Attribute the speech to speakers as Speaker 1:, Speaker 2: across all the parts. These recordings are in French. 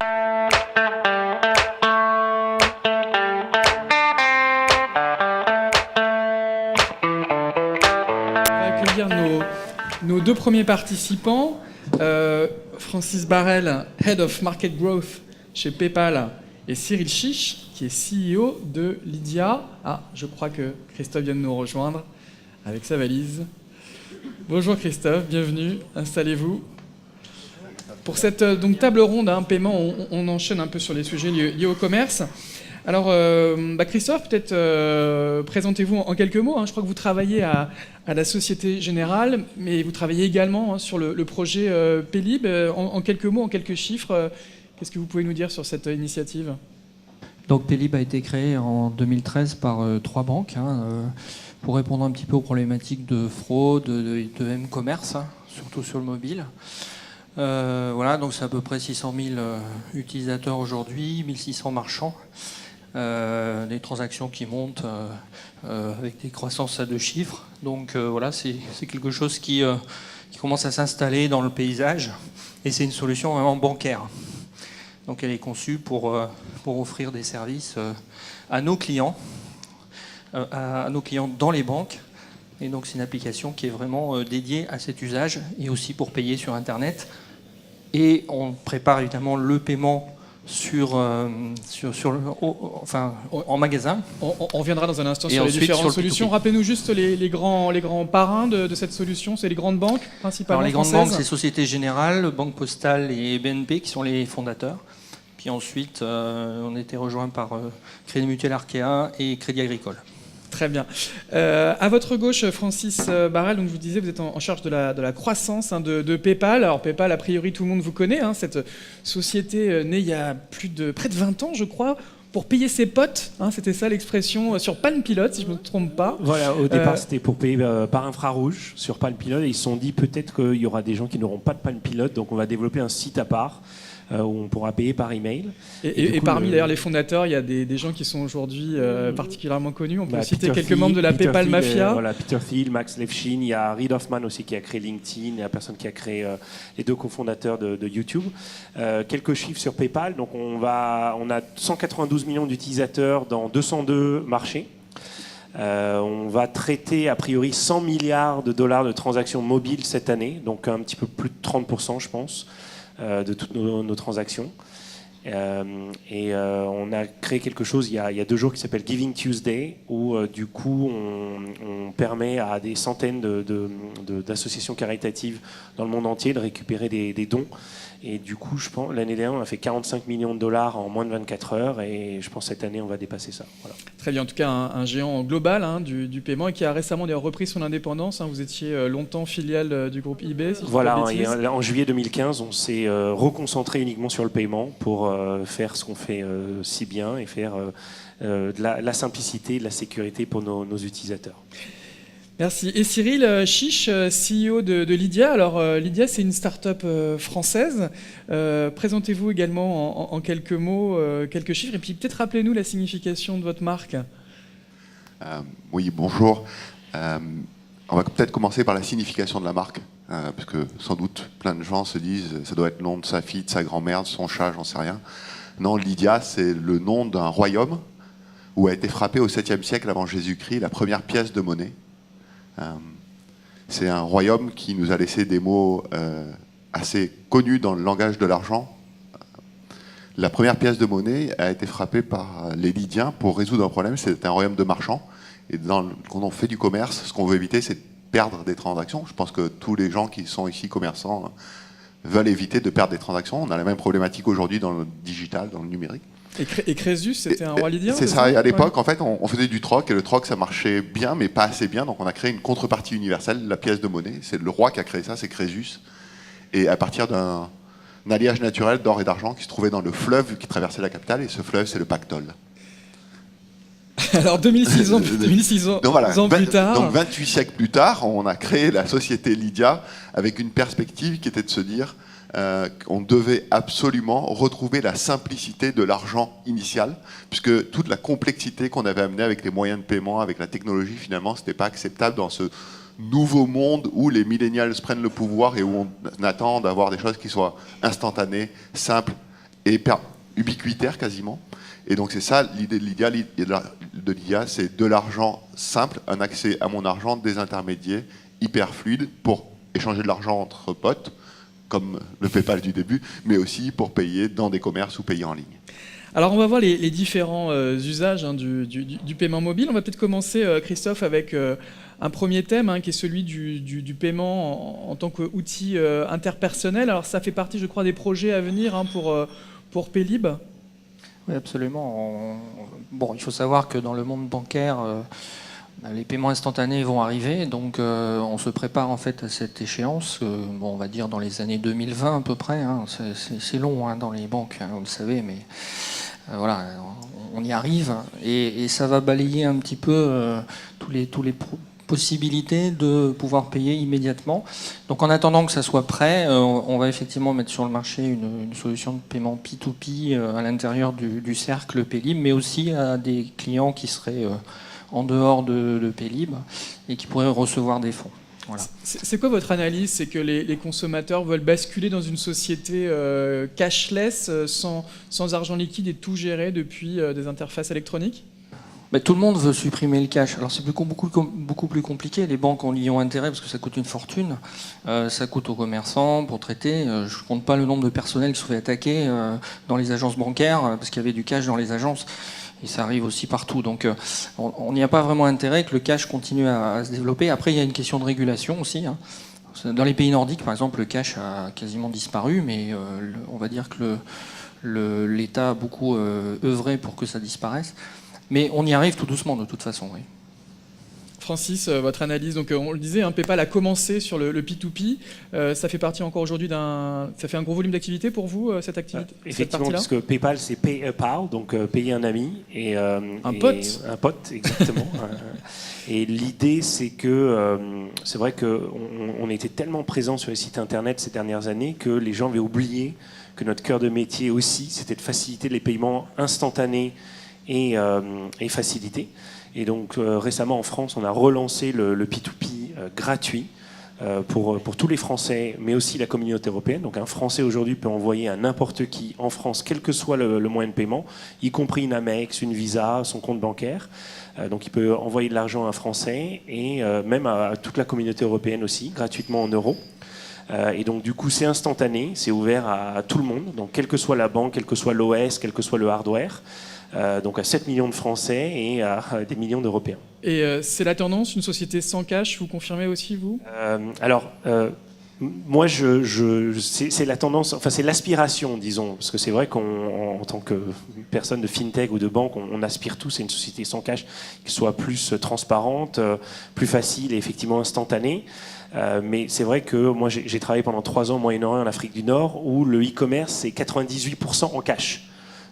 Speaker 1: Accueillir nos deux premiers participants, Francis Barrel, Head of Market Growth chez PayPal, et Cyril Chiche, qui est CEO de Lydia. Ah, je crois que Christophe vient de nous rejoindre avec sa valise. Bonjour Christophe, bienvenue, installez-vous. Pour cette table ronde, paiement, on enchaîne un peu sur les sujets liés au commerce. Alors, Christophe, peut-être présentez-vous en quelques mots. Je crois que vous travaillez à la Société Générale, mais vous travaillez également sur le projet Paylib. En quelques mots, en quelques chiffres, qu'est-ce que vous pouvez nous dire sur cette initiative ?
Speaker 2: Donc Paylib a été créé en 2013 par 3 banques pour répondre un petit peu aux problématiques de fraude, de m-commerce, surtout sur le mobile. Voilà, donc c'est à peu près 600 000 utilisateurs aujourd'hui, 1600 marchands. Des transactions qui montent avec des croissances à 2 chiffres. Donc voilà, c'est quelque chose qui commence à s'installer dans le paysage et c'est une solution vraiment bancaire. Donc elle est conçue pour offrir des services à nos clients dans les banques. Et donc c'est une application qui est vraiment dédiée à cet usage et aussi pour payer sur Internet. Et on prépare évidemment le paiement en magasin.
Speaker 1: On reviendra dans un instant sur les différentes solutions. Rappelez-nous juste les grands parrains de cette solution. C'est les grandes banques principalement.
Speaker 2: Alors les grandes banques, c'est Société Générale, Banque Postale et BNP qui sont les fondateurs. Puis ensuite, on a été rejoint par Crédit Mutuel Arkea et Crédit Agricole.
Speaker 1: Très bien. À votre gauche, Francis Barrel, donc je vous disais, vous êtes en charge de la croissance de PayPal. Alors PayPal, a priori, tout le monde vous connaît. Cette société née il y a près de 20 ans, je crois, pour payer ses potes. C'était ça l'expression sur Palm Pilot, si je ne me trompe pas.
Speaker 3: Voilà, au départ, c'était pour payer par infrarouge sur Palm Pilot. Et ils se sont dit peut-être qu'il y aura des gens qui n'auront pas de Palm Pilot, donc on va développer un site à part. Où on pourra payer par email.
Speaker 1: Et parmi d'ailleurs les fondateurs, il y a des gens qui sont aujourd'hui particulièrement connus. On peut citer quelques membres de la PayPal Mafia.
Speaker 3: Voilà, Peter Thiel, Max Levchin, il y a Reid Hoffman aussi qui a créé LinkedIn, il y a la personne qui a créé les 2 cofondateurs de YouTube. Quelques chiffres sur PayPal. Donc on a 192 millions d'utilisateurs dans 202 marchés. On va traiter a priori 100 milliards de dollars de transactions mobiles cette année, donc un petit peu plus de 30%, je pense. De toutes nos transactions. On a créé quelque chose il y a 2 jours qui s'appelle Giving Tuesday, où du coup on permet à des centaines d'associations caritatives dans le monde entier de récupérer des dons. Et du coup, je pense l'année dernière, on a fait 45 millions de dollars en moins de 24 heures et je pense cette année, on va dépasser ça. Voilà.
Speaker 1: Très bien, en tout cas, un géant global du paiement et qui a récemment repris son indépendance. Vous étiez longtemps filiale du groupe eBay. Si
Speaker 3: voilà, en juillet 2015, on s'est reconcentré uniquement sur le paiement pour faire ce qu'on fait si bien et faire de la simplicité, de la sécurité pour nos utilisateurs.
Speaker 1: Merci. Et Cyril Chiche, CEO de Lydia. Alors Lydia, c'est une start-up française. Présentez-vous également en quelques mots, quelques chiffres, et puis peut-être rappelez-nous la signification de votre marque.
Speaker 4: Oui, bonjour. On va peut-être commencer par la signification de la marque, parce que sans doute plein de gens se disent ça doit être le nom de sa fille, de sa grand-mère, de son chat, j'en sais rien. Non, Lydia, c'est le nom d'un royaume où a été frappée au 7e siècle avant Jésus-Christ la première pièce de monnaie. C'est un royaume qui nous a laissé des mots assez connus dans le langage de l'argent. La première pièce de monnaie a été frappée par les Lydiens pour résoudre un problème. C'était un royaume de marchands. Et quand on fait du commerce, ce qu'on veut éviter, c'est de perdre des transactions. Je pense que tous les gens qui sont ici commerçants veulent éviter de perdre des transactions. On a la même problématique aujourd'hui dans le digital, dans le numérique.
Speaker 1: Et Crésus, c'était un roi lydien?
Speaker 4: C'est ça. À l'époque, en fait, on faisait du troc, et le troc, ça marchait bien, mais pas assez bien. Donc on a créé une contrepartie universelle, la pièce de monnaie. C'est le roi qui a créé ça, c'est Crésus. Et à partir d'un alliage naturel d'or et d'argent qui se trouvait dans le fleuve qui traversait la capitale, et ce fleuve, c'est le Pactole.
Speaker 1: Alors 2006 ans
Speaker 4: donc, voilà,
Speaker 1: plus tard.
Speaker 4: Donc 28 siècles plus tard, on a créé la société Lydia avec une perspective qui était de se dire qu'on devait absolument retrouver la simplicité de l'argent initial, puisque toute la complexité qu'on avait amenée avec les moyens de paiement, avec la technologie, finalement, ce n'était pas acceptable dans ce nouveau monde où les millennials prennent le pouvoir et où on attend d'avoir des choses qui soient instantanées, simples, et ubiquitaire quasiment. Et donc c'est ça l'idée de Lydia. L'idée de Lydia, c'est de l'argent simple, un accès à mon argent désintermédié, hyper fluide, pour échanger de l'argent entre potes, comme le PayPal du début, mais aussi pour payer dans des commerces ou payer en ligne.
Speaker 1: Alors on va voir les différents usages du paiement mobile. On va peut-être commencer, Christophe, avec un premier thème qui est celui du paiement en tant qu'outil interpersonnel. Alors ça fait partie, je crois, des projets à venir pour Paylib.
Speaker 2: Oui, absolument. Bon, il faut savoir que dans le monde bancaire, les paiements instantanés vont arriver, donc on se prépare en fait à cette échéance, on va dire dans les années 2020 à peu près, c'est long dans les banques, vous le savez, mais voilà, on y arrive, et ça va balayer un petit peu tous les possibilités de pouvoir payer immédiatement. Donc en attendant que ça soit prêt, on va effectivement mettre sur le marché une solution de paiement P2P à l'intérieur du cercle Paylib, mais aussi à des clients qui seraient en dehors de Paylib et qui pourraient recevoir des fonds. Voilà.
Speaker 1: C'est quoi votre analyse? C'est que les consommateurs veulent basculer dans une société cashless, sans argent liquide et tout gérer depuis des interfaces électroniques?
Speaker 2: Tout le monde veut supprimer le cash. Alors c'est beaucoup plus compliqué. Les banques y ont intérêt parce que ça coûte une fortune. Ça coûte aux commerçants pour traiter. Je ne compte pas le nombre de personnels qui se fait attaquer dans les agences bancaires parce qu'il y avait du cash dans les agences. Et ça arrive aussi partout. Donc on n'y a pas vraiment intérêt que le cash continue à se développer. Après, il y a une question de régulation aussi. Dans les pays nordiques, par exemple, le cash a quasiment disparu, mais on va dire que l'État a beaucoup œuvré pour que ça disparaisse. Mais on y arrive tout doucement, de toute façon, oui.
Speaker 1: Francis, votre analyse, donc on le disait, PayPal a commencé sur le P2P. Ça fait partie encore aujourd'hui ça fait un gros volume d'activité pour vous, cette activité?
Speaker 3: Effectivement, parce que PayPal, c'est Pay a Pal, donc payer un ami.
Speaker 1: Un pote.
Speaker 3: Un pote, exactement. Et l'idée, c'est que c'est vrai qu'on était tellement présent sur les sites internet ces dernières années que les gens avaient oublié que notre cœur de métier aussi, c'était de faciliter les paiements instantanés et facilités. Et donc récemment en France, on a relancé le P2P gratuit pour tous les Français, mais aussi la communauté européenne. Donc un Français aujourd'hui peut envoyer à n'importe qui en France, quel que soit le moyen de paiement, y compris une Amex, une Visa, son compte bancaire. Donc il peut envoyer de l'argent à un Français et même à toute la communauté européenne aussi, gratuitement en euros. Et donc du coup c'est instantané, c'est ouvert à tout le monde, donc quelle que soit la banque, quel que soit l'OS, quel que soit le hardware. Donc à 7 millions de Français et à des millions d'Européens.
Speaker 1: Et c'est la tendance, une société sans cash, vous confirmez aussi, vous?
Speaker 3: Moi, c'est la tendance, enfin c'est l'aspiration, disons, parce que c'est vrai qu'en tant que personne de fintech ou de banque, on aspire tous à une société sans cash qui soit plus transparente, plus facile et effectivement instantanée. Mais c'est vrai que moi j'ai travaillé pendant 3 ans au Moyen-Orient, en Afrique du Nord, où le e-commerce c'est 98% en cash.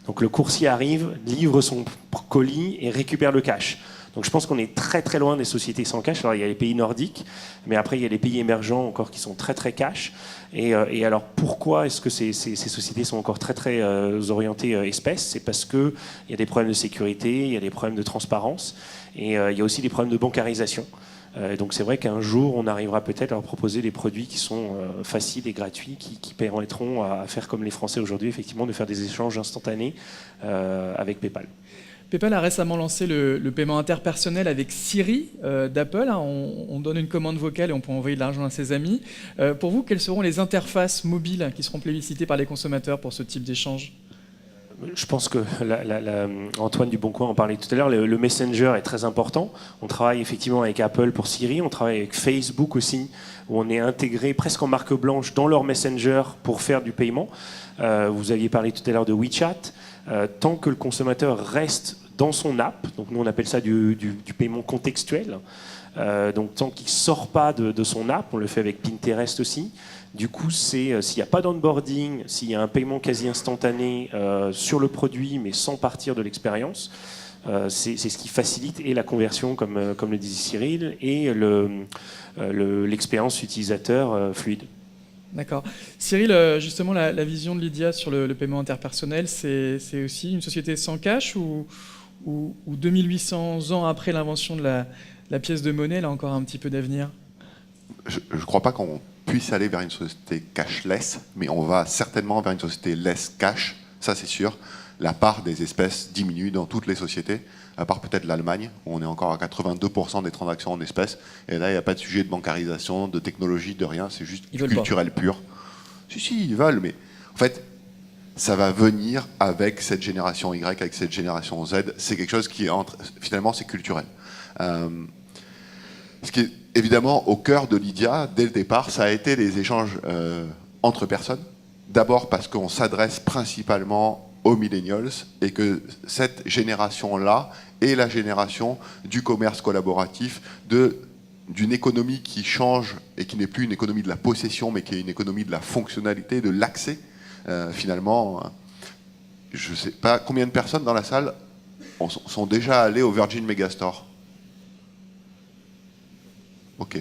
Speaker 3: Donc le coursier arrive, livre son colis et récupère le cash. Donc je pense qu'on est très très loin des sociétés sans cash. Alors il y a les pays nordiques, mais après il y a les pays émergents encore qui sont très très cash. Et alors pourquoi est-ce que ces sociétés sont encore très très orientées espèces? C'est parce qu'il y a des problèmes de sécurité, il y a des problèmes de transparence et il y a aussi des problèmes de bancarisation. Donc c'est vrai qu'un jour on arrivera peut-être à leur proposer des produits qui sont faciles et gratuits, qui permettront à faire comme les Français aujourd'hui, effectivement, de faire des échanges instantanés avec PayPal.
Speaker 1: PayPal a récemment lancé le paiement interpersonnel avec Siri d'Apple. On donne une commande vocale et on peut envoyer de l'argent à ses amis. Pour vous, quelles seront les interfaces mobiles qui seront plébiscitées par les consommateurs pour ce type d'échange?
Speaker 3: Je pense que Antoine Duboncoin en parlait tout à l'heure, le Messenger est très important. On travaille effectivement avec Apple pour Siri, on travaille avec Facebook aussi, où on est intégré presque en marque blanche dans leur Messenger pour faire du paiement. Vous aviez parlé tout à l'heure de WeChat. Tant que le consommateur reste dans son app, donc nous on appelle ça du paiement contextuel, donc tant qu'il ne sort pas de son app, on le fait avec Pinterest aussi. Du coup, s'il n'y a pas d'onboarding, s'il y a un paiement quasi instantané sur le produit, mais sans partir de l'expérience, c'est ce qui facilite et la conversion, comme le disait Cyril, et l'expérience utilisateur fluide.
Speaker 1: D'accord. Cyril, justement, la vision de Lydia sur le paiement interpersonnel, c'est aussi une société sans cash ou 2800 ans après l'invention de la pièce de monnaie, elle a encore un petit peu d'avenir?
Speaker 4: Je ne crois pas qu'on puisse aller vers une société cashless, mais on va certainement vers une société less cash, Ça, c'est sûr. La part des espèces diminue dans toutes les sociétés, à part peut-être l'Allemagne, où on est encore à 82% des transactions en espèces. Et là, il n'y a pas de sujet de bancarisation, de technologie, de rien. C'est juste culturel pur. Si, ils veulent, mais en fait, ça va venir avec cette génération Y, avec cette génération Z. C'est quelque chose qui finalement, c'est culturel. Ce qui est évidemment au cœur de Lydia, dès le départ, ça a été les échanges entre personnes. D'abord parce qu'on s'adresse principalement aux millennials et que cette génération-là est la génération du commerce collaboratif, d'une économie qui change et qui n'est plus une économie de la possession, mais qui est une économie de la fonctionnalité, de l'accès. Finalement, je ne sais pas combien de personnes dans la salle sont déjà allées au Virgin Megastore. Ok.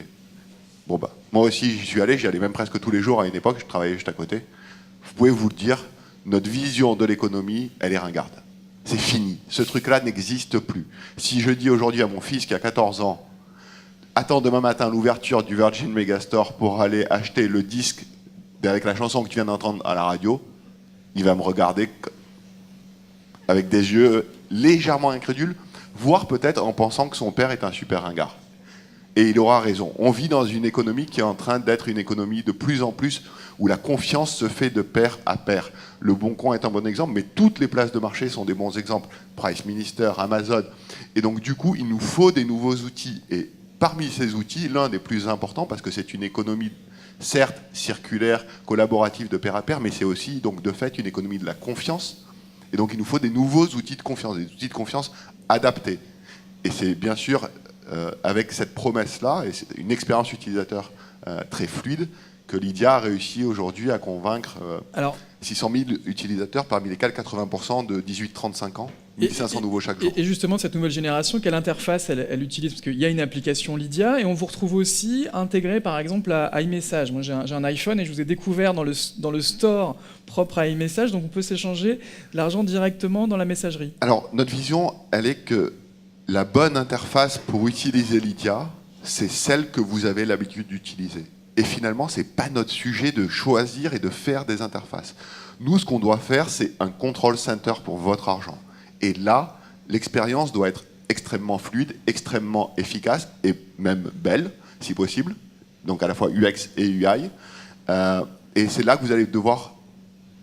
Speaker 4: Bon bah, moi aussi j'y suis allé, j'y allais même presque tous les jours à une époque, je travaillais juste à côté. Vous pouvez vous le dire, notre vision de l'économie, elle est ringarde. C'est fini. Ce truc-là n'existe plus. Si je dis aujourd'hui à mon fils qui a 14 ans, attends demain matin l'ouverture du Virgin Megastore pour aller acheter le disque avec la chanson que tu viens d'entendre à la radio, il va me regarder avec des yeux légèrement incrédules, voire peut-être en pensant que son père est un super ringard. Et il aura raison. On vit dans une économie qui est en train d'être une économie de plus en plus où la confiance se fait de pair à pair. Le Bon Coin est un bon exemple, mais toutes les places de marché sont des bons exemples. Price Minister, Amazon. Et donc, du coup, il nous faut des nouveaux outils. Et parmi ces outils, l'un des plus importants, parce que c'est une économie, certes, circulaire, collaborative de pair à pair, mais c'est aussi, donc, de fait, une économie de la confiance. Et donc, il nous faut des nouveaux outils de confiance, des outils de confiance adaptés. Et c'est bien sûr avec cette promesse-là, et c'est une expérience utilisateur très fluide, que Lydia a réussi aujourd'hui à convaincre 600 000 utilisateurs, parmi lesquels 80% de 18-35 ans, 1500 nouveaux chaque jour.
Speaker 1: Et justement, cette nouvelle génération, quelle interface elle utilise? Parce qu'il y a une application Lydia, et on vous retrouve aussi intégré, par exemple, à iMessage. Moi, j'ai un iPhone, et je vous ai découvert dans le store propre à iMessage, donc on peut s'échanger de l'argent directement dans la messagerie.
Speaker 4: Alors, notre vision, elle est que la bonne interface pour utiliser Lydia, c'est celle que vous avez l'habitude d'utiliser. Et finalement, ce n'est pas notre sujet de choisir et de faire des interfaces. Nous, ce qu'on doit faire, c'est un control center pour votre argent. Et là, l'expérience doit être extrêmement fluide, extrêmement efficace et même belle, si possible. Donc à la fois UX et UI. Et c'est là que vous allez devoir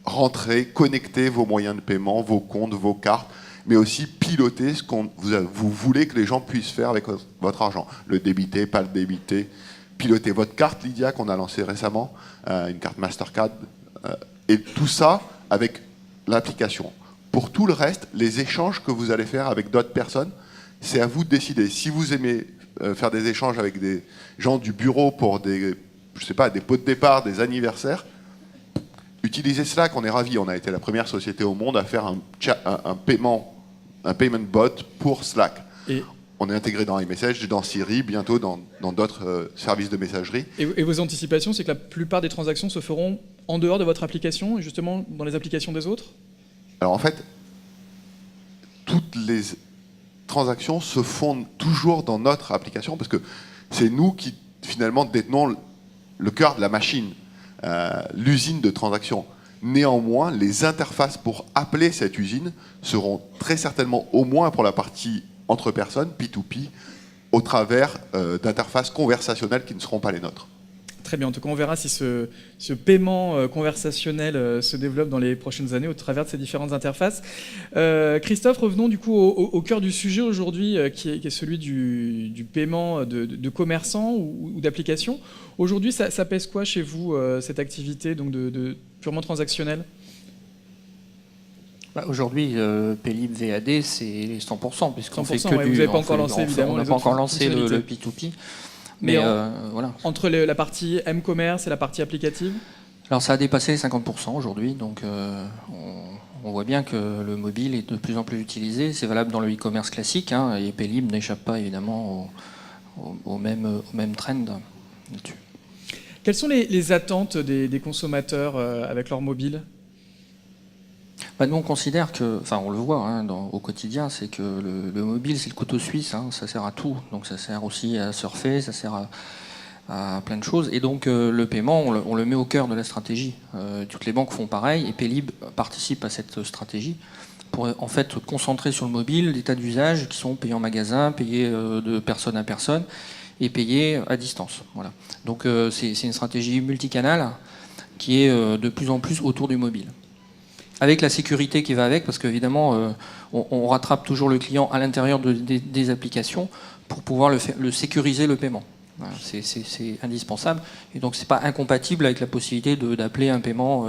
Speaker 4: rentrer, connecter vos moyens de paiement, vos comptes, vos cartes, mais aussi piloter ce que vous voulez que les gens puissent faire avec votre argent. Le débiter, pas le débiter. Piloter votre carte Lydia qu'on a lancée récemment, une carte Mastercard, et tout ça avec l'application. Pour tout le reste, les échanges que vous allez faire avec d'autres personnes, c'est à vous de décider. Si vous aimez faire des échanges avec des gens du bureau pour des pots de départ, des anniversaires, utilisez Slack, on est ravis. On a été la première société au monde à faire un payment bot pour Slack. Et on est intégré dans iMessage, dans Siri, bientôt dans d'autres services de messagerie.
Speaker 1: Et vos anticipations, c'est que la plupart des transactions se feront en dehors de votre application et justement dans les applications des autres?
Speaker 4: Alors en fait, toutes les transactions se font toujours dans notre application parce que c'est nous qui finalement détenons le cœur de la machine, l'usine de transactions. Néanmoins, les interfaces pour appeler cette usine seront très certainement, au moins pour la partie entre personnes, P2P, au travers d'interfaces conversationnelles qui ne seront pas les nôtres.
Speaker 1: Très bien, en tout cas on verra si ce paiement conversationnel se développe dans les prochaines années au travers de ces différentes interfaces. Christophe, revenons du coup au cœur du sujet aujourd'hui qui est celui du paiement de commerçants ou d'applications. Aujourd'hui ça pèse quoi chez vous cette activité donc de purement transactionnelle?
Speaker 2: Aujourd'hui, Paylib VAD, c'est 100%, puisqu'on fait que
Speaker 1: vous n'avez pas encore lancé, évidemment.
Speaker 2: On n'a pas encore lancé le P2P. Mais voilà.
Speaker 1: Entre la partie M-commerce et la partie applicative?
Speaker 2: Alors ça a dépassé les 50% aujourd'hui, donc on voit bien que le mobile est de plus en plus utilisé. C'est valable dans le e-commerce classique, hein, et Paylib n'échappe pas évidemment au même trend là-dessus.
Speaker 1: Quelles sont les attentes des consommateurs avec leur mobile?
Speaker 2: Nous, on considère que, enfin, on le voit hein, au quotidien, c'est que le mobile, c'est le couteau suisse, hein, ça sert à tout. Donc, ça sert aussi à surfer, ça sert à plein de choses. Et donc le paiement, on le met au cœur de la stratégie. Toutes les banques font pareil et Paylib participe à cette stratégie pour en fait concentrer sur le mobile des tas d'usages qui sont payés en magasin, payés de personne à personne et payés à distance. Voilà. Donc c'est une stratégie multicanale qui est de plus en plus autour du mobile. Avec la sécurité qui va avec, parce qu'évidemment, on rattrape toujours le client à l'intérieur des applications pour pouvoir le sécuriser le paiement. Voilà, c'est indispensable. Et donc, c'est pas incompatible avec la possibilité d'appeler un paiement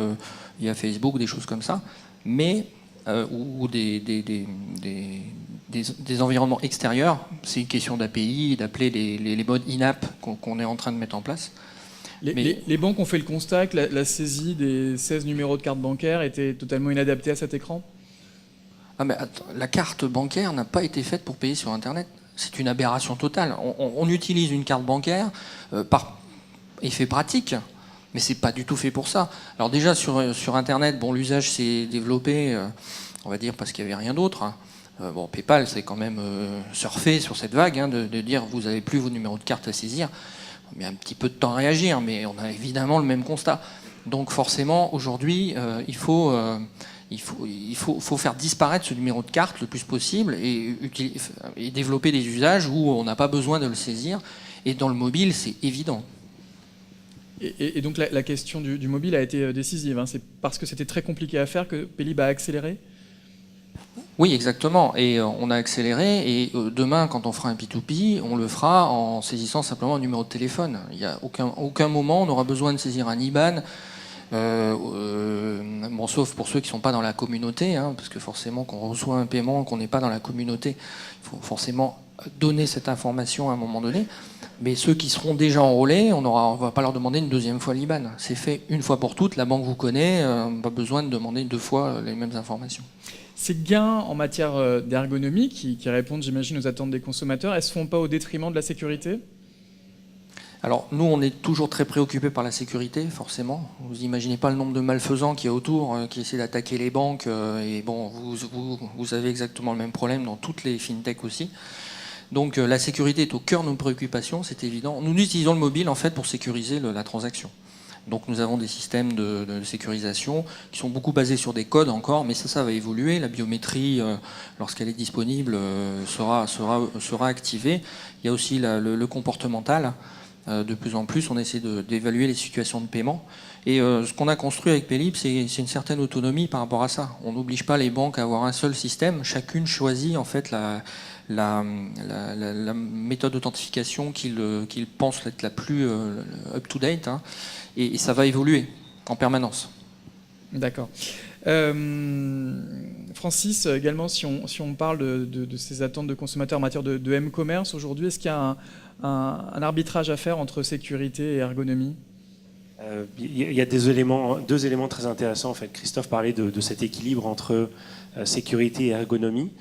Speaker 2: via Facebook, des choses comme ça, mais ou des environnements extérieurs. C'est une question d'API, d'appeler les modes in-app qu'on est en train de mettre en place.
Speaker 1: Les banques ont fait le constat que la saisie des 16 numéros de carte bancaire était totalement inadaptée à cet écran ?
Speaker 2: Ah mais attends, la carte bancaire n'a pas été faite pour payer sur Internet. C'est une aberration totale. On utilise une carte bancaire par effet pratique, mais c'est pas du tout fait pour ça. Alors déjà sur Internet, bon, l'usage s'est développé, on va dire parce qu'il n'y avait rien d'autre. Bon, PayPal, c'est quand même surfé sur cette vague de dire vous n'avez plus vos numéros de carte à saisir. On met un petit peu de temps à réagir, mais on a évidemment le même constat. Donc forcément, aujourd'hui, il faut faire disparaître ce numéro de carte le plus possible et développer des usages où on n'a pas besoin de le saisir. Et dans le mobile, c'est évident.
Speaker 1: Et donc la question du mobile a été décisive. C'est parce que c'était très compliqué à faire que Paylib a accéléré ?
Speaker 2: Oui, exactement. Et on a accéléré. Et demain, quand on fera un P2P, on le fera en saisissant simplement un numéro de téléphone. Il n'y a aucun moment on aura besoin de saisir un IBAN. Bon, sauf pour ceux qui ne sont pas dans la communauté, parce que forcément, quand on reçoit un paiement, qu'on n'est pas dans la communauté, il faut forcément donner cette information à un moment donné. Mais ceux qui seront déjà enrôlés, on ne va pas leur demander une deuxième fois l'IBAN. C'est fait une fois pour toutes, la banque vous connaît, pas besoin de demander deux fois les mêmes informations.
Speaker 1: Ces gains en matière d'ergonomie qui répondent, j'imagine, aux attentes des consommateurs, elles ne se font pas au détriment de la sécurité ?
Speaker 2: Alors nous, on est toujours très préoccupés par la sécurité, forcément. Vous imaginez pas le nombre de malfaisants qu'il y a autour, qui essaient d'attaquer les banques. Et bon, vous avez exactement le même problème dans toutes les fintechs aussi. Donc la sécurité est au cœur de nos préoccupations, c'est évident. Nous utilisons le mobile en fait pour sécuriser la transaction. Donc nous avons des systèmes de sécurisation qui sont beaucoup basés sur des codes encore, mais ça va évoluer. La biométrie, lorsqu'elle est disponible, sera activée. Il y a aussi le comportemental. De plus en plus, on essaie d'évaluer les situations de paiement. Et ce qu'on a construit avec Paylib, c'est une certaine autonomie par rapport à ça. On n'oblige pas les banques à avoir un seul système. Chacune choisit en fait la méthode d'authentification qu'il pense être la plus up-to-date. Et ça va évoluer en permanence.
Speaker 1: D'accord. Francis, également, si on parle de ces attentes de consommateurs en matière de m-commerce aujourd'hui, est-ce qu'il y a un arbitrage à faire entre sécurité et ergonomie ?
Speaker 3: Il y a deux éléments très intéressants. En fait, Christophe parlait de cet équilibre entre sécurité et ergonomie.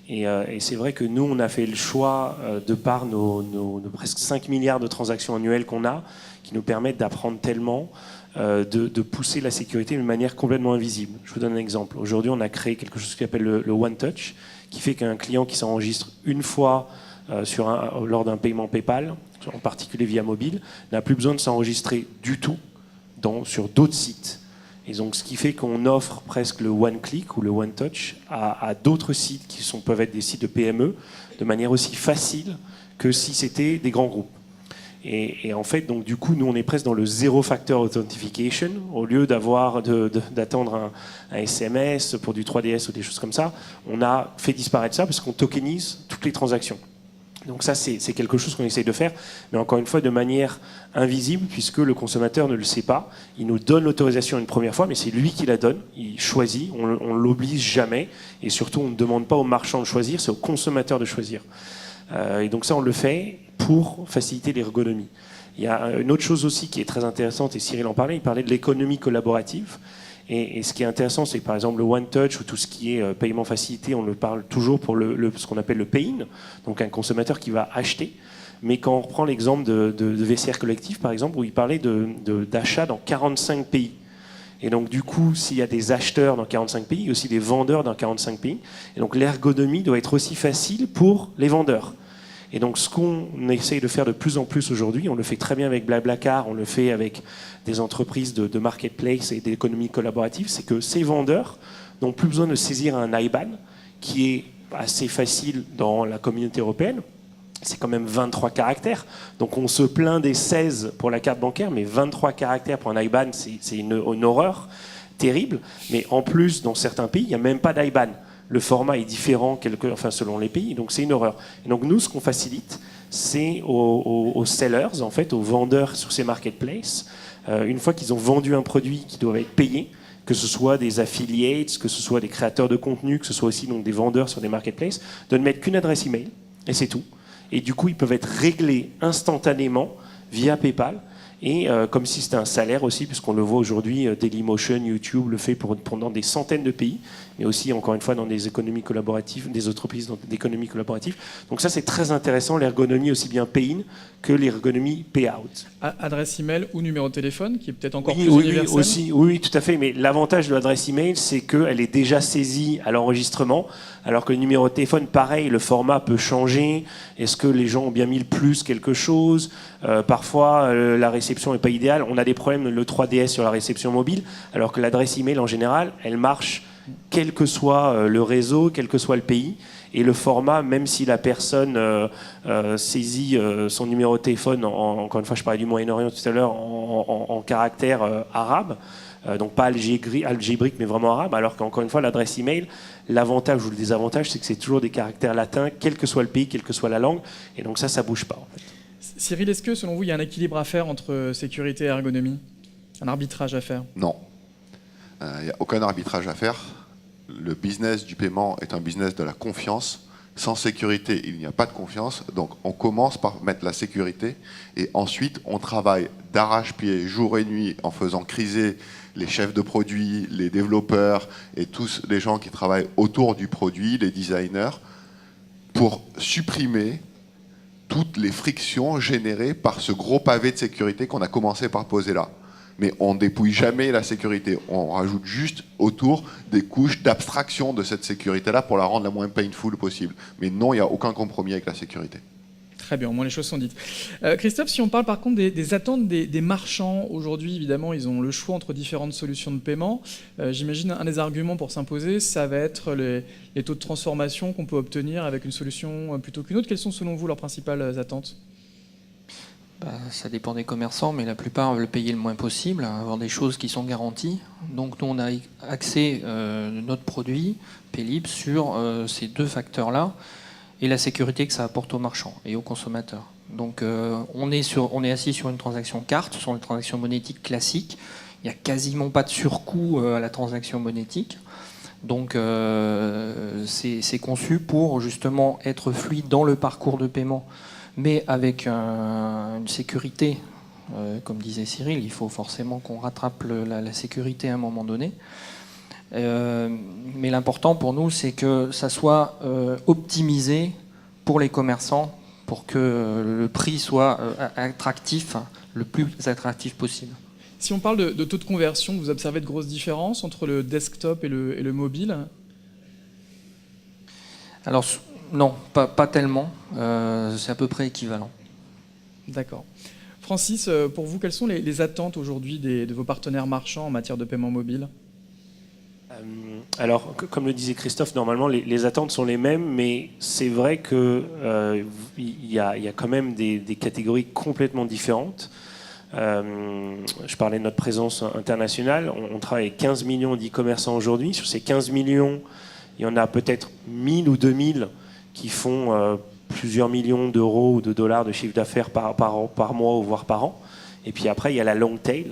Speaker 3: Et c'est vrai que nous, on a fait le choix, de par nos presque 5 milliards de transactions annuelles qu'on a, qui nous permettent d'apprendre tellement, de pousser la sécurité d'une manière complètement invisible. Je vous donne un exemple. Aujourd'hui, on a créé quelque chose qui s'appelle le One Touch, qui fait qu'un client qui s'enregistre une fois lors d'un paiement PayPal, en particulier via mobile, n'a plus besoin de s'enregistrer du tout sur d'autres sites. Et donc, ce qui fait qu'on offre presque le One Click ou le One Touch à d'autres sites qui peuvent être des sites de PME de manière aussi facile que si c'était des grands groupes. Et en fait, donc, du coup, nous, on est presque dans le Zero Factor Authentication. Au lieu d'attendre un SMS pour du 3DS ou des choses comme ça, on a fait disparaître ça parce qu'on tokenise toutes les transactions. Donc ça, c'est quelque chose qu'on essaye de faire, mais encore une fois, de manière invisible, puisque le consommateur ne le sait pas. Il nous donne l'autorisation une première fois, mais c'est lui qui la donne. Il choisit, on ne l'oblige jamais. Et surtout, on ne demande pas au marchand de choisir, c'est au consommateur de choisir. Et donc ça, on le fait pour faciliter l'ergonomie. Il y a une autre chose aussi qui est très intéressante, et Cyril en parlait, il parlait de l'économie collaborative. Et ce qui est intéressant, c'est que par exemple le One Touch ou tout ce qui est paiement facilité, on le parle toujours pour ce qu'on appelle le pay-in, donc un consommateur qui va acheter. Mais quand on reprend l'exemple de vestiaire collectif, par exemple, où il parlait d'achats dans 45 pays. Et donc du coup, s'il y a des acheteurs dans 45 pays, il y a aussi des vendeurs dans 45 pays. Et donc l'ergonomie doit être aussi facile pour les vendeurs. Et donc ce qu'on essaye de faire de plus en plus aujourd'hui, on le fait très bien avec Blablacar, on le fait avec des entreprises de marketplace et d'économie collaborative, c'est que ces vendeurs n'ont plus besoin de saisir un IBAN qui est assez facile dans la communauté européenne. C'est quand même 23 caractères. Donc on se plaint des 16 pour la carte bancaire, mais 23 caractères pour un IBAN, c'est une horreur terrible. Mais en plus, dans certains pays, il n'y a même pas d'IBAN. Le format est différent selon les pays, donc c'est une horreur. Et donc nous, ce qu'on facilite, c'est aux sellers, en fait, aux vendeurs sur ces marketplaces, une fois qu'ils ont vendu un produit qui doit être payé, que ce soit des affiliates, que ce soit des créateurs de contenu, que ce soit aussi donc des vendeurs sur des marketplaces, de ne mettre qu'une adresse email, et c'est tout. Et du coup, ils peuvent être réglés instantanément via PayPal, et comme si c'était un salaire aussi, puisqu'on le voit aujourd'hui, Dailymotion, YouTube le fait dans des centaines de pays, mais aussi, encore une fois, dans des économies collaboratives, des entreprises d'économie collaborative. Donc ça, c'est très intéressant, l'ergonomie aussi bien pay-in que l'ergonomie pay-out.
Speaker 1: Adresse email ou numéro de téléphone, qui est peut-être encore plus
Speaker 3: Oui,
Speaker 1: universel.
Speaker 3: aussi, oui, tout à fait. Mais l'avantage de l'adresse email, c'est qu'elle est déjà saisie à l'enregistrement, alors que le numéro de téléphone, pareil, le format peut changer. Est-ce que les gens ont bien mis le plus quelque chose ? Parfois, la réception n'est pas idéale. On a des problèmes, le 3DS sur la réception mobile, alors que l'adresse email, en général, elle marche quel que soit le réseau, quel que soit le pays. Et le format, même si la personne saisit son numéro de téléphone, encore une fois, je parlais du Moyen-Orient tout à l'heure, en caractère arabe, donc pas algébrique, mais vraiment arabe, alors qu'encore une fois, l'adresse email, l'avantage ou le désavantage, c'est que c'est toujours des caractères latins, quel que soit le pays, quelle que soit la langue, et donc ça bouge pas, en fait.
Speaker 1: Cyril, est-ce que, selon vous, il y a un équilibre à faire entre sécurité et ergonomie ? Un arbitrage à faire ?
Speaker 4: Non. Il n'y a aucun arbitrage à faire. Le business du paiement est un business de la confiance. Sans sécurité, il n'y a pas de confiance. Donc, on commence par mettre la sécurité et ensuite, on travaille d'arrache-pied, jour et nuit, en faisant criser les chefs de produits, les développeurs et tous les gens qui travaillent autour du produit, les designers, pour supprimer toutes les frictions générées par ce gros pavé de sécurité qu'on a commencé par poser là. Mais on ne dépouille jamais la sécurité. On rajoute juste autour des couches d'abstraction de cette sécurité-là pour la rendre la moins painful possible. Mais non, il n'y a aucun compromis avec la sécurité.
Speaker 1: Très bien, au moins les choses sont dites. Christophe, si on parle par contre des attentes des marchands, aujourd'hui, évidemment, ils ont le choix entre différentes solutions de paiement. J'imagine un des arguments pour s'imposer, ça va être les taux de transformation qu'on peut obtenir avec une solution plutôt qu'une autre. Quelles sont selon vous leurs principales attentes ?
Speaker 2: Ça dépend des commerçants, mais la plupart veulent payer le moins possible, avoir des choses qui sont garanties. Donc nous, on a axé notre produit, Paylib, sur ces deux facteurs-là, et la sécurité que ça apporte aux marchands et aux consommateurs. Donc on est assis sur une transaction carte, sur une transaction monétique classique. Il n'y a quasiment pas de surcoût à la transaction monétique. Donc c'est conçu pour justement être fluide dans le parcours de paiement, mais avec une sécurité, comme disait Cyril, il faut forcément qu'on rattrape la sécurité à un moment donné. Mais l'important pour nous, c'est que ça soit optimisé pour les commerçants, pour que le prix soit attractif, le plus attractif possible.
Speaker 1: Si on parle de taux de conversion, vous observez de grosses différences entre le desktop et le mobile ?
Speaker 2: Alors, non, pas tellement. C'est à peu près équivalent.
Speaker 1: D'accord. Francis, pour vous, quelles sont les attentes aujourd'hui de vos partenaires marchands en matière de paiement mobile ?
Speaker 3: Alors, comme le disait Christophe, normalement, les attentes sont les mêmes, mais c'est vrai qu'il y a quand même des catégories complètement différentes. Je parlais de notre présence internationale. On travaille avec 15 millions d'e-commerçants aujourd'hui. Sur ces 15 millions, il y en a peut-être 1000 ou 2000 qui font plusieurs millions d'euros ou de dollars de chiffre d'affaires par mois ou voire par an. Et puis après, il y a la long tail,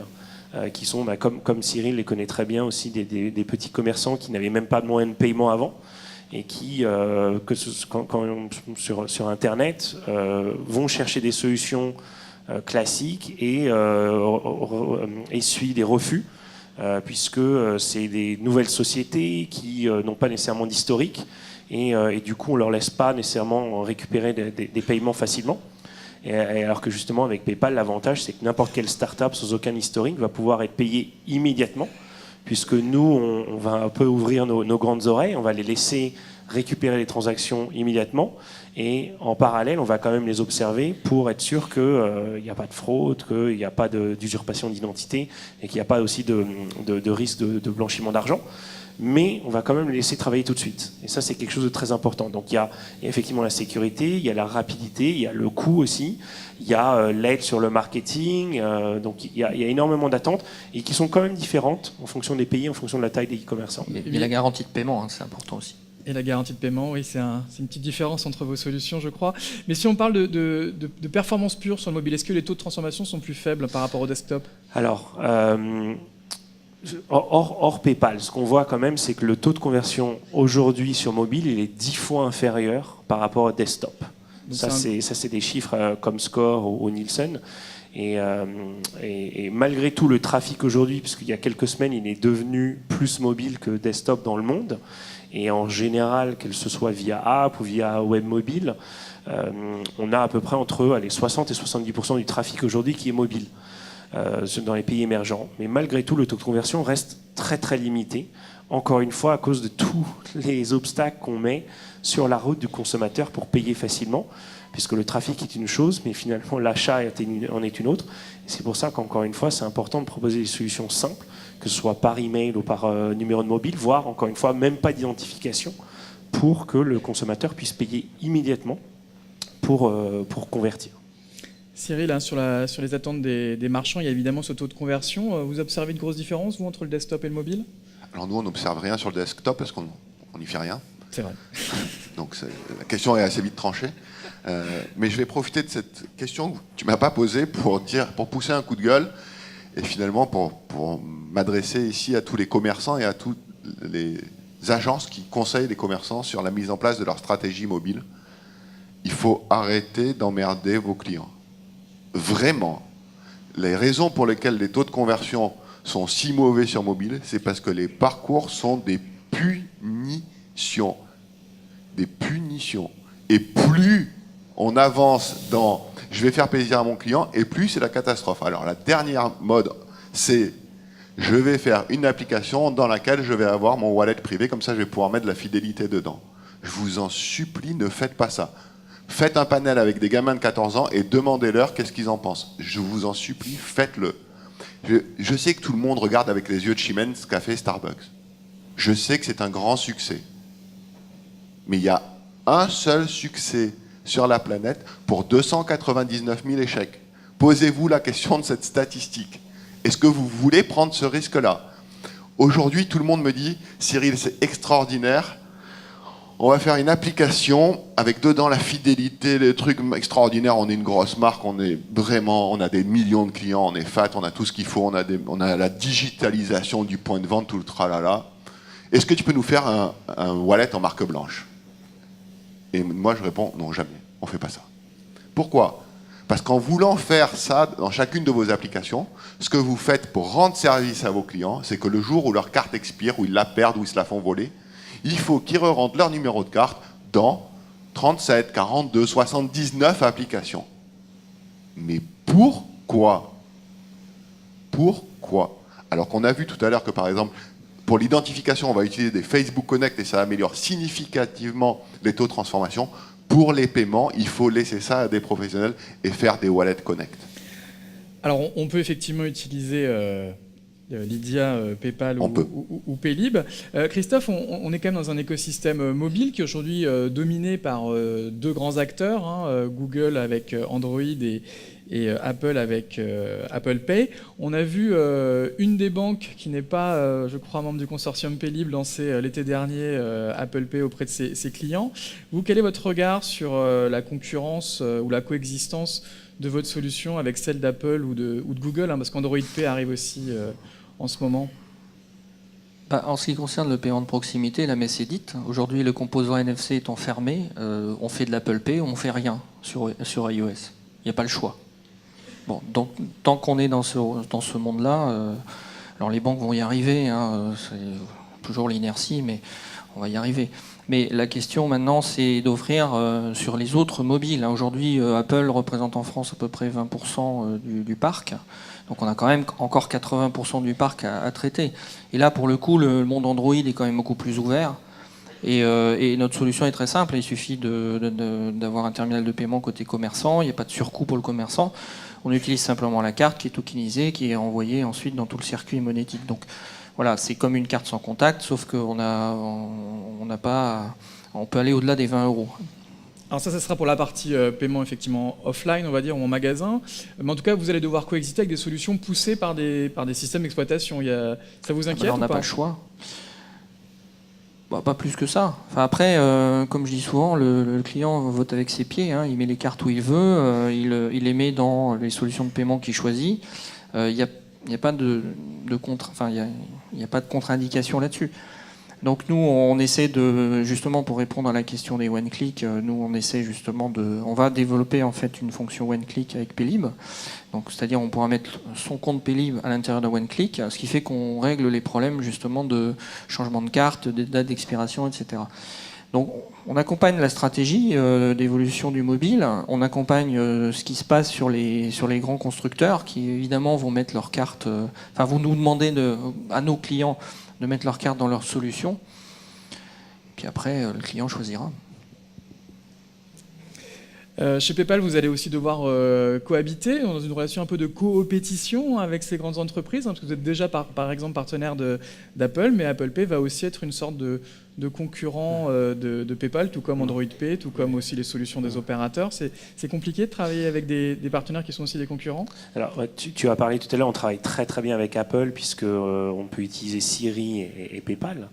Speaker 3: qui sont, comme Cyril les connaît très bien aussi, des petits commerçants qui n'avaient même pas de moyens de paiement avant et qui, sur Internet, vont chercher des solutions classiques et essuient des refus, puisque c'est des nouvelles sociétés qui n'ont pas nécessairement d'historique et du coup, on ne leur laisse pas nécessairement récupérer des paiements facilement. Et alors que justement avec PayPal, l'avantage c'est que n'importe quelle start-up sans aucun historique va pouvoir être payée immédiatement, puisque nous on va un peu ouvrir nos grandes oreilles, on va les laisser récupérer les transactions immédiatement. Et en parallèle, on va quand même les observer pour être sûr qu'il n'y a pas de fraude, qu'il n'y a pas d'usurpation d'identité et qu'il n'y a pas aussi de risque de blanchiment d'argent. Mais on va quand même les laisser travailler tout de suite. Et ça, c'est quelque chose de très important. Donc il y a effectivement la sécurité, il y a la rapidité, il y a le coût aussi, il y a l'aide sur le marketing. Donc il y a énormément d'attentes et qui sont quand même différentes en fonction des pays, en fonction de la taille des e-commerçants.
Speaker 2: Et la garantie de paiement, hein, c'est important aussi.
Speaker 1: Et la garantie de paiement, oui, c'est une petite différence entre vos solutions, je crois. Mais si on parle de performance pure sur le mobile, est-ce que les taux de transformation sont plus faibles par rapport au desktop?
Speaker 3: Alors, hors PayPal, ce qu'on voit quand même, c'est que le taux de conversion aujourd'hui sur mobile, il est 10 fois inférieur par rapport au desktop. Donc ça, c'est des chiffres comme Score ou Nielsen. Et malgré tout le trafic aujourd'hui, puisqu'il y a quelques semaines, il est devenu plus mobile que desktop dans le monde. Et en général, que ce soit via app ou via web mobile, on a à peu près entre 60 et 70% du trafic aujourd'hui qui est mobile dans les pays émergents. Mais malgré tout, le taux de conversion reste très très limité. Encore une fois, à cause de tous les obstacles qu'on met sur la route du consommateur pour payer facilement, puisque le trafic est une chose, mais finalement l'achat en est une autre. Et c'est pour ça qu'encore une fois, c'est important de proposer des solutions simples, que ce soit par email ou par numéro de mobile, voire encore une fois, même pas d'identification, pour que le consommateur puisse payer immédiatement pour convertir.
Speaker 1: Cyril, hein, sur les attentes des marchands, il y a évidemment ce taux de conversion. Vous observez une grosse différence, vous, entre le desktop et le mobile?
Speaker 4: Alors nous, on n'observe rien sur le desktop parce qu'on n'y fait rien.
Speaker 1: C'est vrai.
Speaker 4: Donc la question est assez vite tranchée. Mais je vais profiter de cette question que tu ne m'as pas posée pour pousser un coup de gueule et finalement pour m'adresser ici à tous les commerçants et à toutes les agences qui conseillent les commerçants sur la mise en place de leur stratégie mobile. Il faut arrêter d'emmerder vos clients. Vraiment. Les raisons pour lesquelles les taux de conversion sont si mauvais sur mobile, c'est parce que les parcours sont des punitions. Des punitions. Et plus on avance dans « je vais faire plaisir à mon client » et plus c'est la catastrophe. Alors la dernière mode, c'est « je vais faire une application dans laquelle je vais avoir mon wallet privé, comme ça je vais pouvoir mettre de la fidélité dedans ». Je vous en supplie, ne faites pas ça. Faites un panel avec des gamins de 14 ans et demandez-leur qu'est-ce qu'ils en pensent. Je vous en supplie, faites-le. Je sais que tout le monde regarde avec les yeux de Chimène ce qu'a fait Starbucks. Je sais que c'est un grand succès. Mais il y a un seul succès sur la planète pour 299 000 échecs. Posez-vous la question de cette statistique. Est-ce que vous voulez prendre ce risque-là? Aujourd'hui, tout le monde me dit « Cyril, c'est extraordinaire. On va faire une application avec dedans la fidélité, les trucs extraordinaires. On est une grosse marque, on a des millions de clients, on est fat, on a tout ce qu'il faut, on a la digitalisation du point de vente, tout le tralala. Est-ce que tu peux nous faire un wallet en marque blanche ?» Et moi, je réponds « Non, jamais, on ne fait pas ça. » Pourquoi? Parce qu'en voulant faire ça dans chacune de vos applications, ce que vous faites pour rendre service à vos clients, c'est que le jour où leur carte expire, où ils la perdent, où ils se la font voler, il faut qu'ils re-rentrent leur numéro de carte dans 37, 42, 79 applications. Mais pourquoi? Pourquoi? Alors qu'on a vu tout à l'heure que, par exemple, pour l'identification, on va utiliser des Facebook Connect et ça améliore significativement les taux de transformation. Pour les paiements, il faut laisser ça à des professionnels et faire des wallets Connect.
Speaker 1: Alors, on peut effectivement utiliser Lydia, PayPal ou Paylib. Christophe, on est quand même dans un écosystème mobile qui est aujourd'hui dominé par deux grands acteurs, hein, Google avec Android et Apple avec Apple Pay. On a vu une des banques qui n'est pas, je crois, membre du consortium Paylib lancer l'été dernier Apple Pay auprès de ses clients. Vous, quel est votre regard sur la concurrence ou la coexistence de votre solution avec celle d'Apple ou de Google, hein, parce qu'Android Pay arrive aussi en ce moment?
Speaker 2: En ce qui concerne le paiement de proximité, la messe est dite. Aujourd'hui, le composant NFC étant fermé, on fait de l'Apple Pay, on ne fait rien sur iOS. Il n'y a pas le choix. Bon, donc, tant qu'on est dans ce monde-là, alors les banques vont y arriver, hein, c'est toujours l'inertie, mais on va y arriver. Mais la question maintenant, c'est d'offrir sur les autres mobiles. Aujourd'hui, Apple représente en France à peu près 20% du parc. Donc on a quand même encore 80% du parc à traiter. Et là, pour le coup, le monde Android est quand même beaucoup plus ouvert. Et notre solution est très simple. Il suffit d'avoir un terminal de paiement côté commerçant. Il n'y a pas de surcoût pour le commerçant. On utilise simplement la carte qui est tokenisée, qui est envoyée ensuite dans tout le circuit monétique. Donc voilà, c'est comme une carte sans contact, sauf qu'on on peut aller au-delà des 20 €.
Speaker 1: Alors ça sera pour la partie paiement effectivement offline, on va dire, ou en magasin. Mais en tout cas, vous allez devoir coexister avec des solutions poussées par des systèmes d'exploitation. Ça vous inquiète
Speaker 2: On n'a
Speaker 1: ou
Speaker 2: pas le choix. Pas plus que ça. Enfin, après, comme je dis souvent, le client vote avec ses pieds. Hein. Il met les cartes où il veut, il les met dans les solutions de paiement qu'il choisit. Il n'y a pas de contre-indication là-dessus. Donc nous, on essaie justement pour répondre à la question des one-click, nous on essaie justement on va développer en fait une fonction one-click avec Paylib. Donc c'est-à-dire on pourra mettre son compte Paylib à l'intérieur de one-click, ce qui fait qu'on règle les problèmes justement de changement de carte, de date d'expiration, etc. Donc on accompagne la stratégie d'évolution du mobile, on accompagne ce qui se passe sur les grands constructeurs qui évidemment vont mettre leurs cartes, vont nous demander à nos clients de mettre leur carte dans leur solution. Puis après, le client choisira.
Speaker 1: Chez PayPal, vous allez aussi devoir cohabiter dans une relation un peu de coopétition avec ces grandes entreprises, hein, parce que vous êtes déjà par exemple partenaire d'Apple, mais Apple Pay va aussi être une sorte de concurrent de PayPal, tout comme Android Pay, tout comme aussi les solutions des opérateurs. C'est compliqué de travailler avec des partenaires qui sont aussi des concurrents?
Speaker 3: Alors, tu as parlé tout à l'heure, on travaille très très bien avec Apple, puisqu'on peut utiliser Siri et PayPal.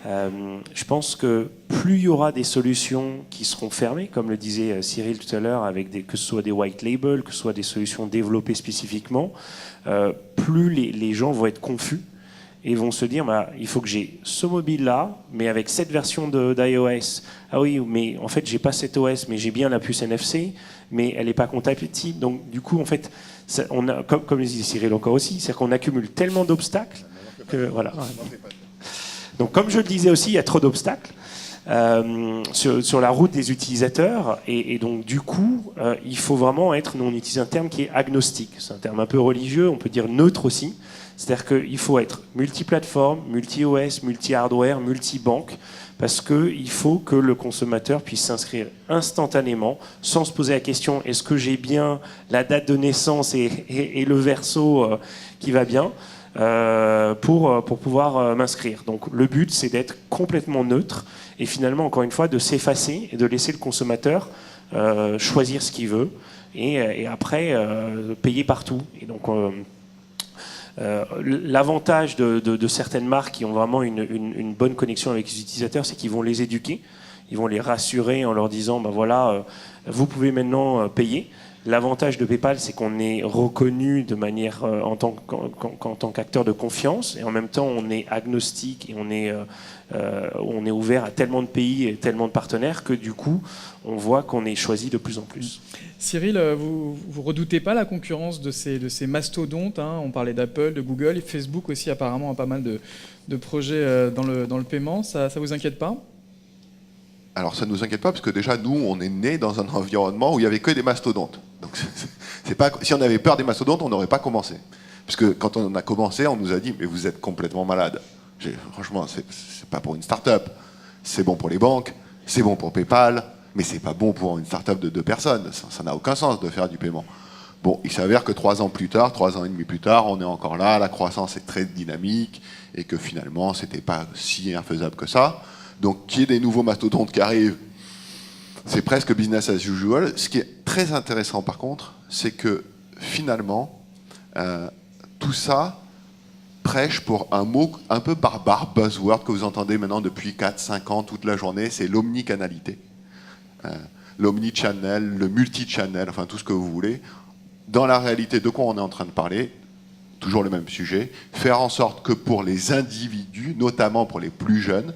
Speaker 3: Je pense que plus il y aura des solutions qui seront fermées, comme le disait Cyril tout à l'heure, avec que ce soit des white labels, que ce soit des solutions développées spécifiquement, plus les gens vont être confus et vont se dire il faut que j'ai ce mobile-là, mais avec cette version d'iOS. Ah oui, mais en fait, j'ai pas cet OS, mais j'ai bien la puce NFC, mais elle n'est pas compatible. Donc, du coup, en fait, comme le disait Cyril encore aussi, c'est qu'on accumule tellement d'obstacles que voilà. Donc, comme je le disais aussi, il y a trop d'obstacles sur la route des utilisateurs. Et donc, du coup, il faut vraiment nous, on utilise un terme qui est agnostique. C'est un terme un peu religieux, on peut dire neutre aussi. C'est-à-dire qu'il faut être multiplateforme, multi-OS, multi-hardware, multi-banque, parce qu'il faut que le consommateur puisse s'inscrire instantanément, sans se poser la question est-ce que j'ai bien la date de naissance et le verso qui va bien pour pouvoir m'inscrire. Donc le but, c'est d'être complètement neutre et finalement, encore une fois, de s'effacer et de laisser le consommateur choisir ce qu'il veut et après payer partout. Et donc l'avantage de certaines marques qui ont vraiment une bonne connexion avec les utilisateurs, c'est qu'ils vont les éduquer, ils vont les rassurer en leur disant vous pouvez maintenant payer. L'avantage de PayPal, c'est qu'on est reconnu de manière en tant qu'acteur de confiance, et en même temps on est agnostique et on est ouvert à tellement de pays et tellement de partenaires que du coup on voit qu'on est choisi de plus en plus.
Speaker 1: Cyril, vous redoutez pas la concurrence de ces mastodontes, hein, on parlait d'Apple, de Google, et Facebook aussi apparemment a pas mal de projets dans le paiement, ça vous inquiète pas?
Speaker 4: Alors ça ne nous inquiète pas, parce que déjà, nous, on est nés dans un environnement où il n'y avait que des mastodontes. Donc, si on avait peur des mastodontes, on n'aurait pas commencé. Parce que quand on a commencé, on nous a dit « mais vous êtes complètement malade ». Franchement, c'est pas pour une start-up. C'est bon pour les banques, c'est bon pour PayPal, mais c'est pas bon pour une start-up de 2 personnes. Ça n'a aucun sens de faire du paiement. Bon, il s'avère que 3 ans plus tard, 3 ans et demi plus tard, on est encore là, la croissance est très dynamique, et que finalement, c'était pas si infaisable que ça. Donc, qu'il y ait des nouveaux mastodontes qui arrivent, c'est presque business as usual. Ce qui est très intéressant, par contre, c'est que finalement, tout ça prêche pour un mot un peu barbare, buzzword, que vous entendez maintenant depuis 4-5 ans, toute la journée, c'est l'omnicanalité. L'omnichannel, le multichannel, enfin tout ce que vous voulez. Dans la réalité, de quoi on est en train de parler ? Toujours le même sujet. Faire en sorte que pour les individus, notamment pour les plus jeunes,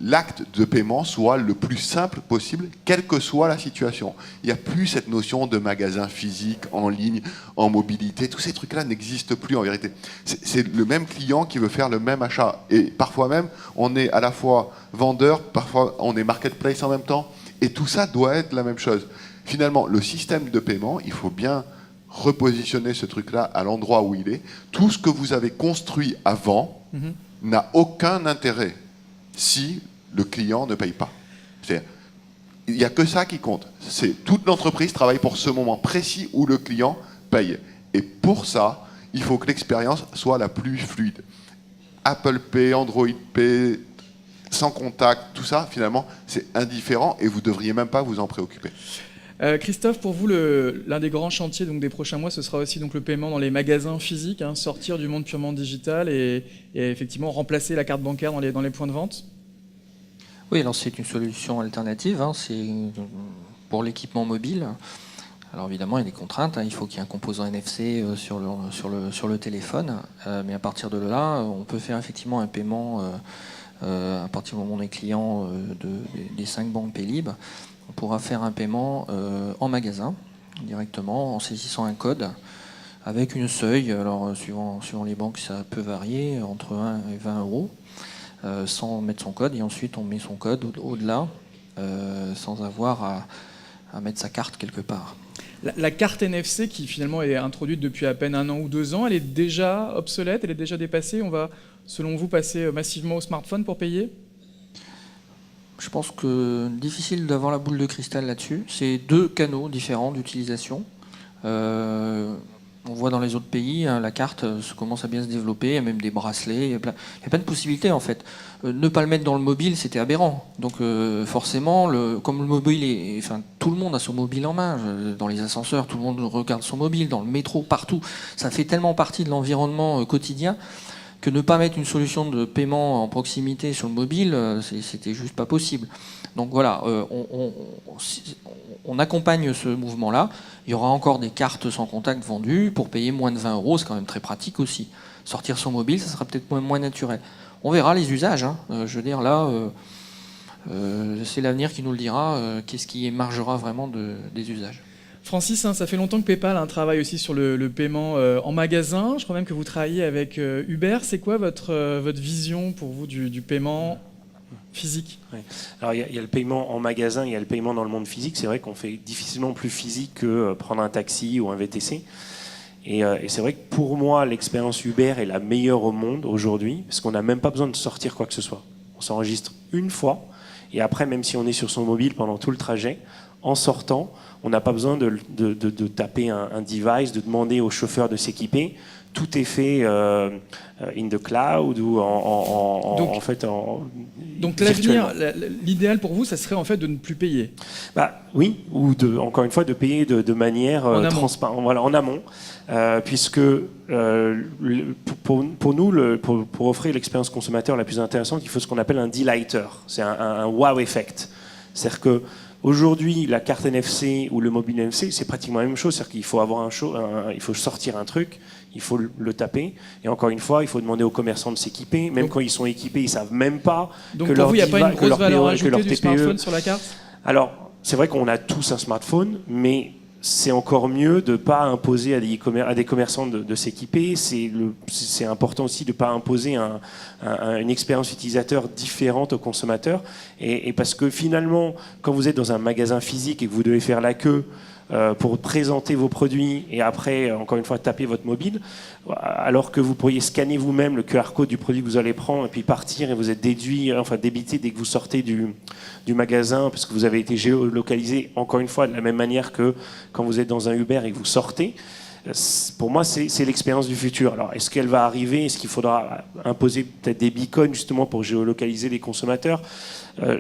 Speaker 4: l'acte de paiement soit le plus simple possible, quelle que soit la situation. Il n'y a plus cette notion de magasin physique, en ligne, en mobilité. Tous ces trucs-là n'existent plus en vérité. C'est le même client qui veut faire le même achat. Et parfois même, on est à la fois vendeur, parfois on est marketplace en même temps. Et tout ça doit être la même chose. Finalement, le système de paiement, il faut bien repositionner ce truc-là à l'endroit où il est. Tout ce que vous avez construit avant n'a aucun intérêt si le client ne paye pas. Il n'y a que ça qui compte. Toute l'entreprise travaille pour ce moment précis où le client paye. Et pour ça, il faut que l'expérience soit la plus fluide. Apple Pay, Android Pay, sans contact, tout ça, finalement, c'est indifférent et vous ne devriez même pas vous en préoccuper.
Speaker 1: Christophe, pour vous, l'un des grands chantiers donc, des prochains mois, ce sera aussi donc, le paiement dans les magasins physiques, sortir du monde purement digital et effectivement remplacer la carte bancaire dans les points de vente.
Speaker 2: Oui, alors c'est une solution alternative, c'est pour l'équipement mobile. Alors évidemment, il y a des contraintes, il faut qu'il y ait un composant NFC sur le téléphone, mais à partir de là, on peut faire effectivement un paiement à partir du moment où on est client des 5 banques Paylib. On pourra faire un paiement en magasin, directement, en saisissant un code, avec une seuil. Alors suivant les banques, ça peut varier entre 1 et 20 euros. Sans mettre son code, et ensuite on met son code au-delà sans avoir à mettre sa carte quelque part.
Speaker 1: La carte NFC qui finalement est introduite depuis à peine 1 an ou 2 ans, elle est déjà obsolète, elle est déjà dépassée. On va, selon vous, passer massivement au smartphone pour payer ?
Speaker 2: Je pense que difficile d'avoir la boule de cristal là-dessus. C'est 2 canaux différents d'utilisation. On voit dans les autres pays, la carte commence à bien se développer, il y a même des bracelets, il y a plein de possibilités en fait. Ne pas le mettre dans le mobile, c'était aberrant. Donc forcément, comme le mobile tout le monde a son mobile en main, dans les ascenseurs, tout le monde regarde son mobile, dans le métro, partout. Ça fait tellement partie de l'environnement quotidien que ne pas mettre une solution de paiement en proximité sur le mobile, c'était juste pas possible. Donc voilà, on accompagne ce mouvement-là. Il y aura encore des cartes sans contact vendues pour payer moins de 20 euros, c'est quand même très pratique aussi. Sortir son mobile, ça sera peut-être moins naturel. On verra les usages. Je veux dire, là, c'est l'avenir qui nous le dira, qu'est-ce qui émergera vraiment des usages.
Speaker 1: Francis, ça fait longtemps que PayPal travaille aussi sur le paiement en magasin. Je crois même que vous travaillez avec Uber. C'est quoi votre vision pour vous du paiement physique ?
Speaker 3: Ouais. Alors il y a le paiement en magasin, il y a le paiement dans le monde physique. C'est vrai qu'on fait difficilement plus physique que prendre un taxi ou un VTC. Et c'est vrai que pour moi, l'expérience Uber est la meilleure au monde aujourd'hui, parce qu'on n'a même pas besoin de sortir quoi que ce soit. On s'enregistre une fois, et après, même si on est sur son mobile pendant tout le trajet, en sortant, on n'a pas besoin de taper un device, de demander au chauffeur de s'équiper. Tout est fait in the cloud ou
Speaker 1: donc l'avenir, l'idéal pour vous, ça serait en fait de ne plus payer.
Speaker 3: Oui, ou encore une fois de payer de manière transparente, voilà, en amont, puisque pour nous, pour offrir l'expérience consommateur la plus intéressante, il faut ce qu'on appelle un delighter. C'est un wow effect. C'est-à-dire que aujourd'hui, la carte NFC ou le mobile NFC, c'est pratiquement la même chose. C'est-à-dire qu'il faut avoir il faut sortir un truc, il faut le taper. Et encore une fois, il faut demander aux commerçants de s'équiper. Même quand ils sont équipés, ils ne savent même pas
Speaker 1: donc
Speaker 3: que
Speaker 1: pour vous, il n'y a pas une grosse valeur
Speaker 3: ajoutée
Speaker 1: du smartphone sur la carte ?
Speaker 3: Alors, c'est vrai qu'on a tous un smartphone, mais c'est encore mieux de ne pas imposer à des commerçants de s'équiper. C'est important aussi de ne pas imposer une expérience utilisateur différente aux consommateurs. Et parce que finalement, quand vous êtes dans un magasin physique et que vous devez faire la queue pour présenter vos produits et après, encore une fois, taper votre mobile, alors que vous pourriez scanner vous-même le QR code du produit que vous allez prendre et puis partir et vous êtes débité dès que vous sortez du magasin parce que vous avez été géolocalisé, encore une fois, de la même manière que quand vous êtes dans un Uber et que vous sortez. Pour moi, c'est l'expérience du futur. Alors, est-ce qu'elle va arriver ? Est-ce qu'il faudra imposer peut-être des beacons justement pour géolocaliser les consommateurs ?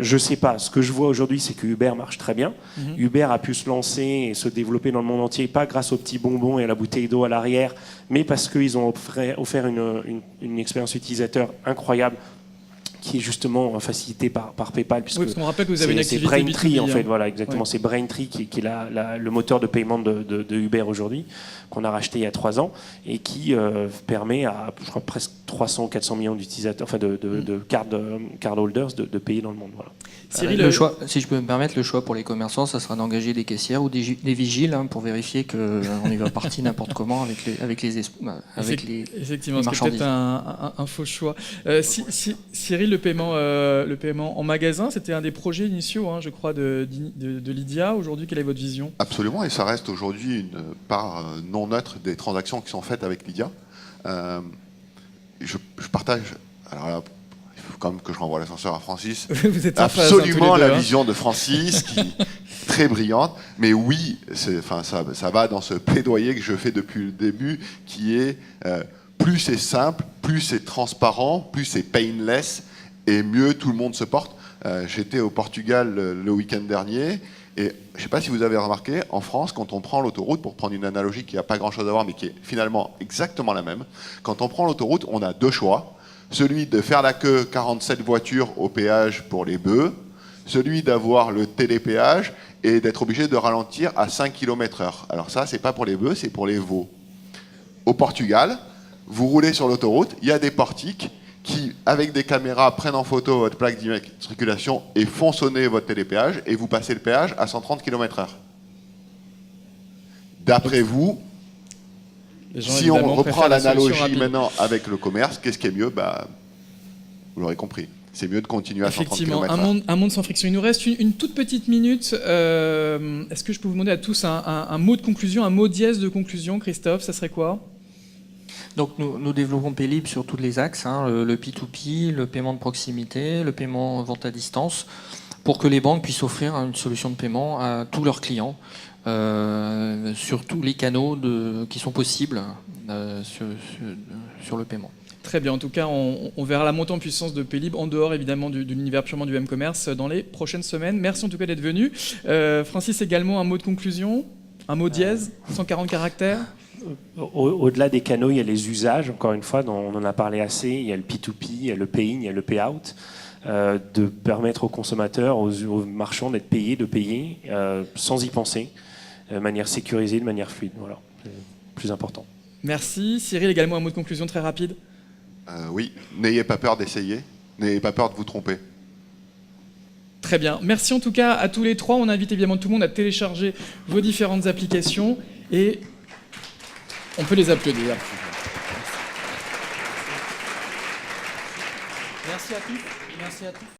Speaker 3: Je ne sais pas. Ce que je vois aujourd'hui, c'est que Uber marche très bien. Uber a pu se lancer et se développer dans le monde entier, pas grâce aux petits bonbons et à la bouteille d'eau à l'arrière, mais parce qu'ils ont offert une expérience utilisateur incroyable, qui est justement facilité par PayPal, puisque
Speaker 1: parce qu'on rappelle que vous avez une activité
Speaker 3: c'est Braintree
Speaker 1: B2B,
Speaker 3: en fait, voilà, exactement, c'est Braintree qui est le moteur de paiement de Uber aujourd'hui, qu'on a racheté il y a 3 ans et qui permet à, je crois, presque 300-400 millions d'utilisateurs, enfin de cardholders de payer dans le monde. Voilà.
Speaker 1: Cyril,
Speaker 2: le choix, si je peux me permettre, le choix pour les commerçants, ça sera d'engager des caissières ou des vigiles pour vérifier qu'on y va parti n'importe comment avec les
Speaker 1: effectivement, c'est peut-être un faux choix. Cyril, le paiement en magasin, c'était un des projets initiaux, je crois, de Lydia. Aujourd'hui, quelle est votre vision ?
Speaker 4: Absolument, et ça reste aujourd'hui une part non neutre des transactions qui sont faites avec Lydia. Je partage. Alors là, comme que je renvoie l'ascenseur à Francis,
Speaker 1: Vous êtes en phase,
Speaker 4: absolument
Speaker 1: tous les deux,
Speaker 4: la
Speaker 1: hein.
Speaker 4: vision de Francis, qui est très brillante. Mais oui, ça va dans ce plaidoyer que je fais depuis le début, qui est plus c'est simple, plus c'est transparent, plus c'est painless, et mieux tout le monde se porte. J'étais au Portugal le week-end dernier, et je ne sais pas si vous avez remarqué, en France, quand on prend l'autoroute, pour prendre une analogie qui n'a pas grand-chose à voir, mais qui est finalement exactement la même, quand on prend l'autoroute, on a deux choix. Celui de faire la queue 47 voitures au péage pour les bœufs, celui d'avoir le télépéage et d'être obligé de ralentir à 5 km/h. Alors ça, c'est pas pour les bœufs, c'est pour les veaux. Au Portugal, vous roulez sur l'autoroute, il y a des portiques qui, avec des caméras, prennent en photo votre plaque d'immatriculation et font sonner votre télépéage, et vous passez le péage à 130 km/h. D'après vous,
Speaker 1: Les gens,
Speaker 4: si on
Speaker 1: évidemment,
Speaker 4: reprend
Speaker 1: préfèrent la solution
Speaker 4: l'analogie
Speaker 1: rapide.
Speaker 4: maintenant avec le commerce, qu'est-ce qui est mieux? Vous l'aurez compris. C'est mieux de continuer à 130
Speaker 1: Effectivement,
Speaker 4: km/h.
Speaker 1: un monde sans friction. Il nous reste une toute petite minute. Est-ce que je peux vous demander à tous un mot de conclusion, un mot dièse de conclusion, Christophe? Ça serait quoi?
Speaker 2: Donc nous développons Paylib sur tous les axes, hein, le P2P, le paiement de proximité, le paiement vente à distance, pour que les banques puissent offrir une solution de paiement à tous leurs clients, sur tous les canaux qui sont possibles sur le paiement.
Speaker 1: Très bien. En tout cas, on verra la montée en puissance de Paylib en dehors évidemment de l'univers purement du M-commerce dans les prochaines semaines. Merci en tout cas d'être venu. Francis, également un mot de conclusion, un mot dièse, 140 caractères.
Speaker 3: Au-delà des canaux, il y a les usages, encore une fois, dont on en a parlé assez. Il y a le P2P, il y a le pay-in, il y a le pay-out. De permettre aux consommateurs, aux marchands d'être payés, de payer sans y penser, de manière sécurisée, de manière fluide. Voilà, c'est le plus important.
Speaker 1: Merci. Cyril, également un mot de conclusion très rapide.
Speaker 4: Oui, n'ayez pas peur d'essayer, n'ayez pas peur de vous tromper.
Speaker 1: Très bien. Merci en tout cas à tous les trois. On invite évidemment tout le monde à télécharger vos différentes applications et on peut les applaudir.
Speaker 2: Merci à tous. Merci à tous.